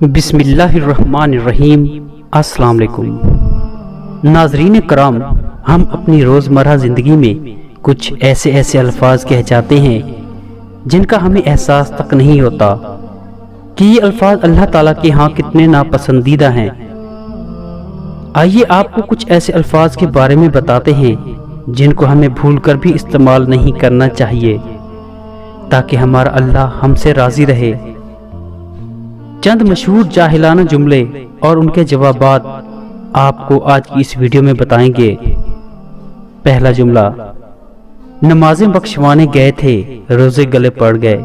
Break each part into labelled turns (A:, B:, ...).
A: بسم اللہ الرحمن الرحیم۔ السلام علیکم ناظرین کرام، ہم اپنی روزمرہ زندگی میں کچھ ایسے الفاظ کہہ جاتے ہیں جن کا ہمیں احساس تک نہیں ہوتا کہ یہ الفاظ اللہ تعالیٰ کے ہاں کتنے ناپسندیدہ ہیں۔ آئیے آپ کو کچھ ایسے الفاظ کے بارے میں بتاتے ہیں جن کو ہمیں بھول کر بھی استعمال نہیں کرنا چاہیے تاکہ ہمارا اللہ ہم سے راضی رہے۔ چند مشہور جاہلانہ جملے اور ان کے جوابات آپ کو آج کی اس ویڈیو میں بتائیں گے۔ پہلا جملہ، نمازیں بخشوانے گئے تھے، روزے گلے پڑ گئے۔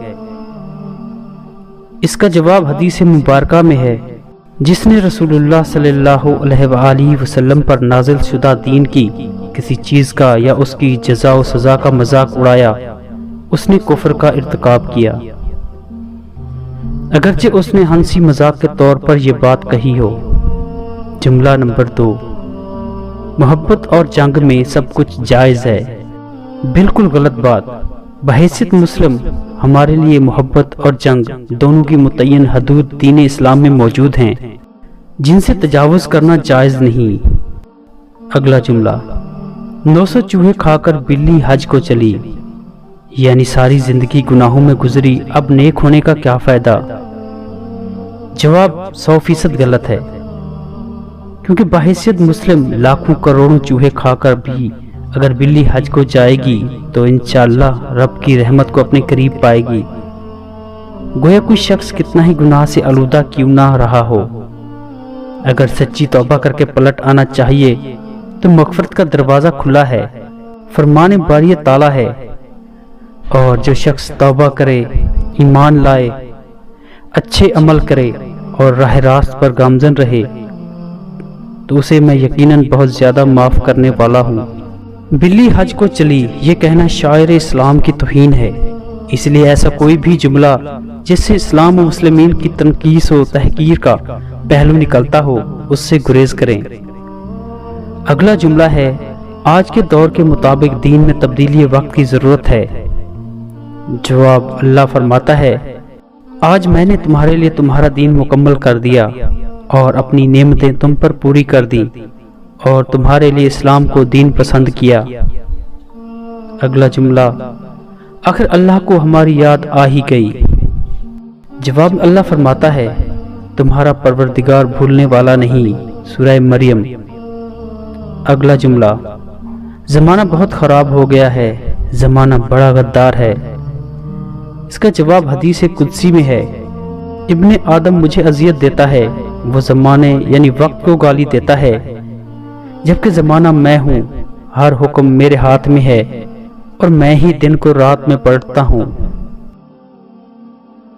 A: اس کا جواب حدیث مبارکہ میں ہے، جس نے رسول اللہ صلی اللہ علیہ وآلہ وسلم پر نازل شدہ دین کی کسی چیز کا یا اس کی جزا و سزا کا مذاق اڑایا، اس نے کفر کا ارتکاب کیا، اگرچہ اس نے ہنسی مذاق کے طور پر یہ بات کہی ہو۔ جملہ نمبر 2، محبت اور جنگ میں سب کچھ جائز ہے۔ بالکل غلط بات۔ بحیثیت مسلم ہمارے لیے محبت اور جنگ دونوں کی متعین حدود دین اسلام میں موجود ہیں جن سے تجاوز کرنا جائز نہیں۔ اگلا جملہ، 900 چوہے کھا کر بلی حج کو چلی، یعنی ساری زندگی گناہوں میں گزری، اب نیک ہونے کا کیا فائدہ؟ جواب 100% غلط ہے، کیونکہ بحیثیت مسلم لاکھوں کروڑوں چوہے کھا کر بھی اگر بلی حج کو جائے گی تو انشاءاللہ رب کی رحمت کو اپنے قریب پائے گی، گویا کوئی شخص کتنا ہی گناہ سے آلودہ کیوں نہ رہا ہو۔ اگر سچی توبہ کر کے پلٹ آنا چاہیے تو مغفرت کا دروازہ کھلا ہے، فرمان باری تعالیٰ ہے، اور جو شخص توبہ کرے، ایمان لائے، اچھے عمل کرے اور راہ راست پر گامزن رہے تو اسے میں یقیناً بہت زیادہ معاف کرنے والا ہوں۔ بلی حج کو چلی، یہ کہنا شاعر اسلام کی توہین ہے، اس لیے ایسا کوئی بھی جملہ جس سے اسلام و مسلمین کی تنقیص و تحقیر کا پہلو نکلتا ہو اس سے گریز کریں۔ اگلا جملہ ہے، آج کے دور کے مطابق دین میں تبدیلی وقت کی ضرورت ہے۔ جواب، اللہ فرماتا ہے، آج میں نے تمہارے لیے تمہارا دین مکمل کر دیا اور اپنی نعمتیں تم پر پوری کر دی اور تمہارے لیے اسلام کو دین پسند کیا۔ اگلا جملہ، آخر اللہ کو ہماری یاد آ ہی گئی۔ جواب، اللہ فرماتا ہے، تمہارا پروردگار بھولنے والا نہیں۔ سورہ مریم۔ اگلا جملہ، زمانہ بہت خراب ہو گیا ہے، زمانہ بڑا غدار ہے۔ اس کا جواب حدیث قدسی میں ہے، ابن آدم مجھے اذیت دیتا ہے، وہ زمانے یعنی وقت کو گالی دیتا ہے، جبکہ زمانہ میں ہوں، ہر حکم میرے ہاتھ میں ہے اور میں ہی دن کو رات میں پلٹتا ہوں۔